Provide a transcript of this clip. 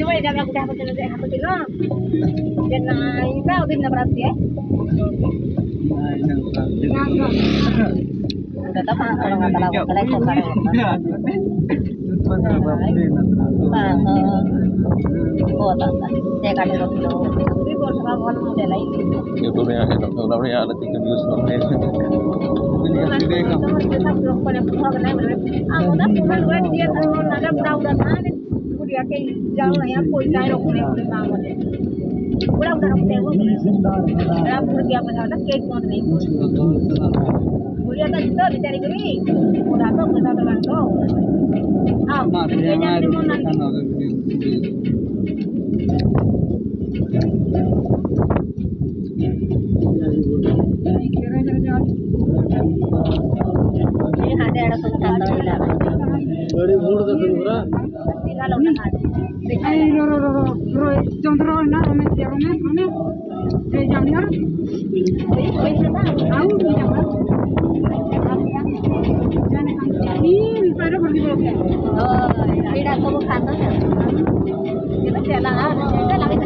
may dagang hapon sila. Yan na ikaw din na berarti ya. Udah tama kalau nggak tahu kalau itu kan. Oh, tak. Saya kan dulu dulu. Tapi bos kawan model lain. ये तो यहाँ है तो हमने यहाँ लेते हैं news में dia ke jalan ya koi kai rok ne koi ma mode pura udah rok dewo dalam pergi apa sana cake mon ne kuliah kan itu dicari gini udah tuh kita telan tuh ah dia jangan mau nanti ini ada susah tuh hilang बड़ी mood का सुनरा tinggal udah ada ay ro chondro na me te jamna koi sudah au ni jamna jane kan ni pero pergi boleh oh tidak tuh kantor ya kita jalan kita lagi